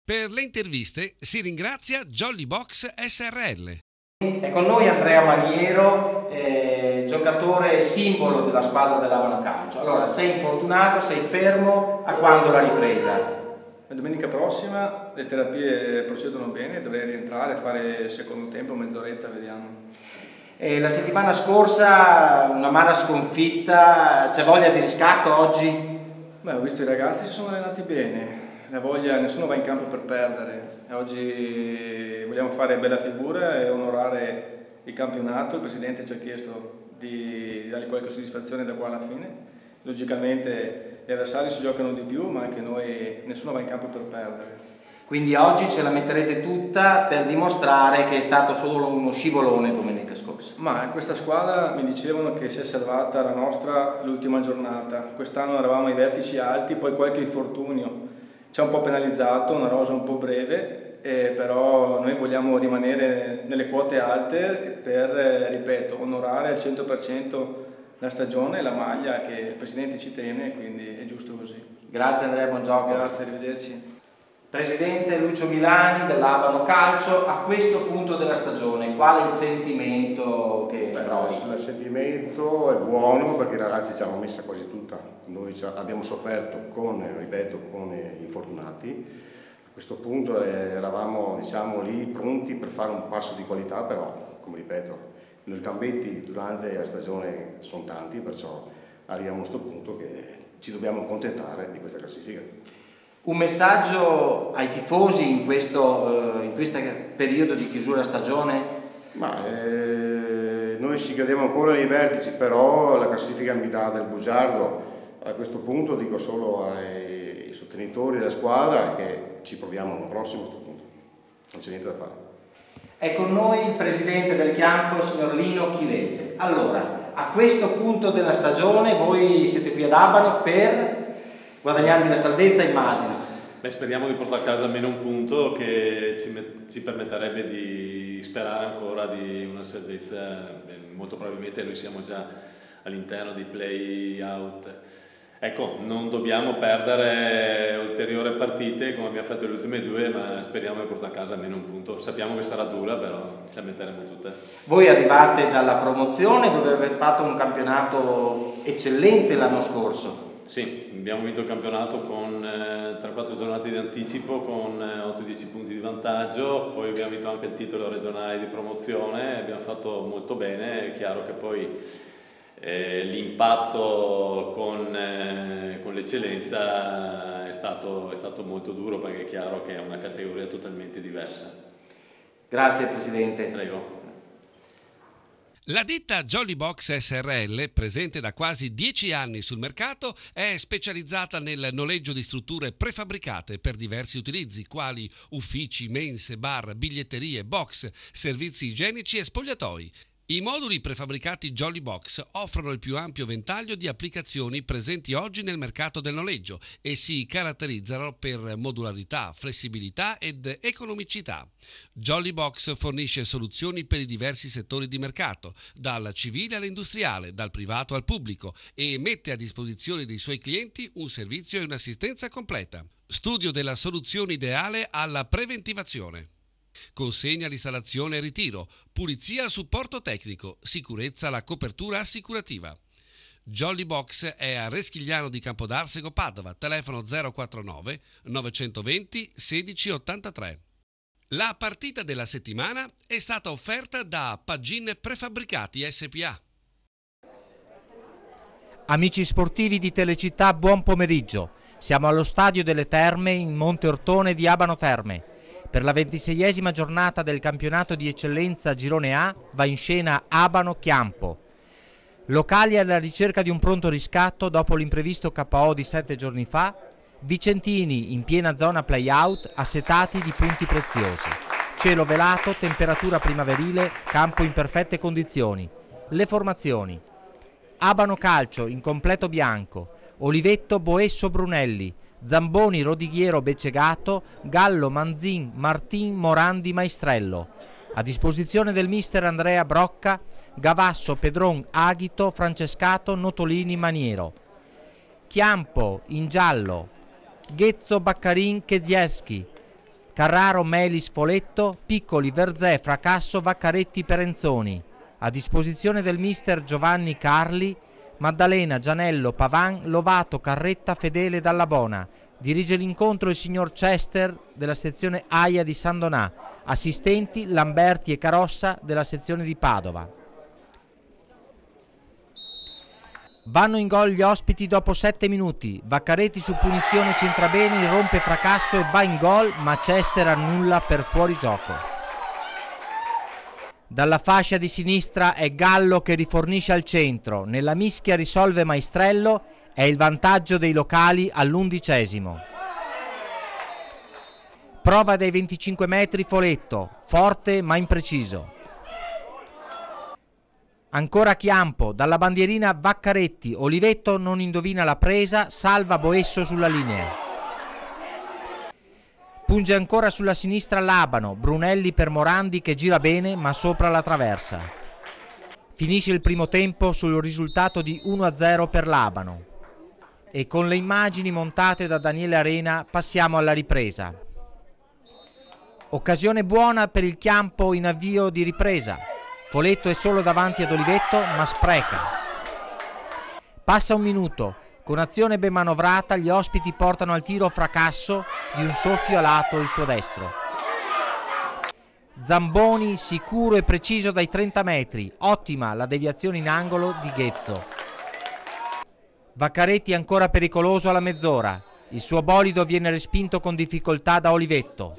Per le interviste si ringrazia Jolly Box Srl. È con noi Andrea Maniero, giocatore simbolo della squadra dell'Abano Calcio. Allora, sei infortunato, sei fermo, a quando la ripresa? La domenica prossima le terapie procedono bene, dovrei rientrare, fare il secondo tempo, mezz'oretta, vediamo. La settimana scorsa un'amara sconfitta, c'è voglia di riscatto oggi? Beh, ho visto i ragazzi si sono allenati bene, la voglia, nessuno va in campo per perdere. Oggi vogliamo fare bella figura e onorare il campionato. Il Presidente ci ha chiesto di dargli qualche soddisfazione da qua alla fine. Logicamente gli avversari si giocano di più, ma anche noi, nessuno va in campo per perdere. Quindi oggi ce la metterete tutta per dimostrare che è stato solo uno scivolone domenica scorsa. Ma questa squadra mi dicevano che si è salvata la nostra l'ultima giornata. Quest'anno eravamo ai vertici alti, poi qualche infortunio ci ha un po' penalizzato, una rosa un po' breve, però noi vogliamo rimanere nelle quote alte per, ripeto, onorare al 100% la stagione e la maglia che il Presidente ci tiene, quindi è giusto così. Grazie Andrea, buon gioco. Grazie, arrivederci. Presidente Lucio Milani dell'Abano Calcio, a questo punto della stagione qual è il sentimento che provi? Il sentimento è buono perché i ragazzi ci hanno messa quasi tutta, noi abbiamo sofferto con gli infortunati, a questo punto eravamo lì pronti per fare un passo di qualità, però come ripeto i cambetti durante la stagione sono tanti, perciò arriviamo a questo punto che ci dobbiamo accontentare di questa classifica. Un messaggio ai tifosi in questo periodo di chiusura stagione? Noi ci crediamo ancora nei vertici, però la classifica mi dà del bugiardo. A questo punto dico solo ai sostenitori della squadra che ci proviamo l'anno prossimo a questo punto, non c'è niente da fare. È con noi il presidente del campo, signor Lino Chilese. Allora, a questo punto della stagione voi siete qui ad Abano per guadagnarvi la salvezza, immagino. Speriamo di portare a casa almeno un punto che ci permetterebbe di sperare ancora di una salvezza. Molto probabilmente noi siamo già all'interno dei play-out. Ecco, non dobbiamo perdere ulteriori partite come abbiamo fatto le ultime due, ma speriamo di portare a casa almeno un punto. Sappiamo che sarà dura, però ce la metteremo tutte. Voi arrivate dalla promozione dove avete fatto un campionato eccellente l'anno scorso. Sì, abbiamo vinto il campionato con 3-4 giornate di anticipo, con 8-10 punti di vantaggio, poi abbiamo vinto anche il titolo regionale di promozione, abbiamo fatto molto bene. È chiaro che poi l'impatto con l'eccellenza è stato molto duro, perché è chiaro che è una categoria totalmente diversa. Grazie Presidente. Prego. La ditta Jolly Box Srl, presente da quasi 10 anni sul mercato, è specializzata nel noleggio di strutture prefabbricate per diversi utilizzi, quali uffici, mense, bar, biglietterie, box, servizi igienici e spogliatoi. I moduli prefabbricati Jolly Box offrono il più ampio ventaglio di applicazioni presenti oggi nel mercato del noleggio e si caratterizzano per modularità, flessibilità ed economicità. Jolly Box fornisce soluzioni per i diversi settori di mercato, dal civile all'industriale, dal privato al pubblico, e mette a disposizione dei suoi clienti un servizio e un'assistenza completa. Studio della soluzione ideale alla preventivazione. Consegna all'installazione e ritiro, pulizia al supporto tecnico, sicurezza alla copertura assicurativa. Jolly Box è a Reschigliano di Campodarsego, Padova, telefono 049 920 1683. La partita della settimana è stata offerta da Pagin Prefabbricati SPA. Amici sportivi di Telecittà, buon pomeriggio. Siamo allo Stadio delle Terme in Monte Ortone di Abano Terme. Per la 26esima giornata del campionato di eccellenza Girone A va in scena Abano Chiampo. Locali alla ricerca di un pronto riscatto dopo l'imprevisto KO di 7 giorni fa, vicentini in piena zona play-out assetati di punti preziosi. Cielo velato, temperatura primaverile, campo in perfette condizioni. Le formazioni: Abano Calcio in completo bianco, Olivetto Boesso Brunelli, Zamboni Rodighiero Beccegato, Gallo Manzin Martin Morandi Maestrello. A disposizione del mister Andrea Brocca, Gavasso Pedron Aghito Francescato Notolini Maniero. Chiampo in giallo, Ghezzo Baccarin Kezieschi, Carraro, Melis, Foletto, Piccoli, Verzè, Fracasso, Vaccaretti, Perenzoni. A disposizione del mister Giovanni Carli, Maddalena, Gianello, Pavan, Lovato, Carretta, Fedele, Dallabona. Dirige l'incontro il signor Chester della sezione AIA di San Donà. Assistenti Lamberti e Carossa della sezione di Padova. Vanno in gol gli ospiti dopo 7 minuti. Vaccaretti su punizione centra bene, irrompe Fracasso e va in gol, ma Chester annulla per fuorigioco. Dalla fascia di sinistra è Gallo che rifornisce al centro. Nella mischia risolve Maestrello. È il vantaggio dei locali all'11°. Prova dai 25 metri Foletto, forte ma impreciso. Ancora Chiampo, dalla bandierina Vaccaretti, Olivetto non indovina la presa, salva Boesso sulla linea. Punge ancora sulla sinistra Labano, Brunelli per Morandi che gira bene ma sopra la traversa. Finisce il primo tempo sul risultato di 1-0 per Labano. E con le immagini montate da Daniele Arena passiamo alla ripresa. Occasione buona per il Chiampo in avvio di ripresa. Foletto è solo davanti ad Olivetto, ma spreca. Passa un minuto. Con azione ben manovrata, gli ospiti portano al tiro Fracasso di un soffio a lato il suo destro. Zamboni sicuro e preciso dai 30 metri. Ottima la deviazione in angolo di Ghezzo. Vaccaretti ancora pericoloso alla mezz'ora. Il suo bolido viene respinto con difficoltà da Olivetto.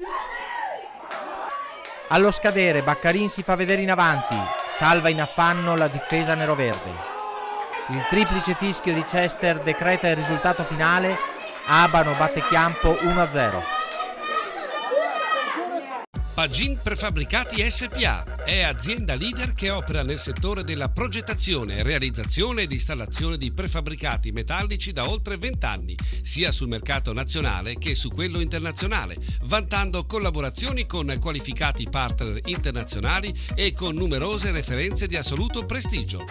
Allo scadere Baccarin si fa vedere in avanti, salva in affanno la difesa neroverde. Il triplice fischio di Chester decreta il risultato finale, Abano batte Chiampo 1-0. Pagin Prefabbricati SPA è azienda leader che opera nel settore della progettazione, realizzazione ed installazione di prefabbricati metallici da oltre 20 anni, sia sul mercato nazionale che su quello internazionale, vantando collaborazioni con qualificati partner internazionali e con numerose referenze di assoluto prestigio.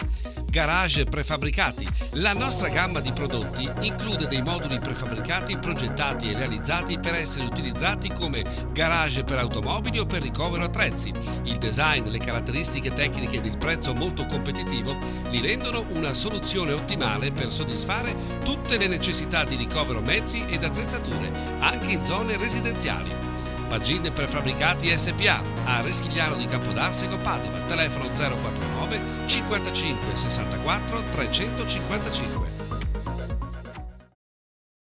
Garage Prefabbricati. La nostra gamma di prodotti include dei moduli prefabbricati progettati e realizzati per essere utilizzati come garage per automobili o per ricovero attrezzi. Il design, le caratteristiche tecniche ed il prezzo molto competitivo li rendono una soluzione ottimale per soddisfare tutte le necessità di ricovero mezzi ed attrezzature, anche in zone residenziali. Pagin Prefabbricati SPA a Reschigliano di Campodarsego, Padova, telefono 049 55 64 355.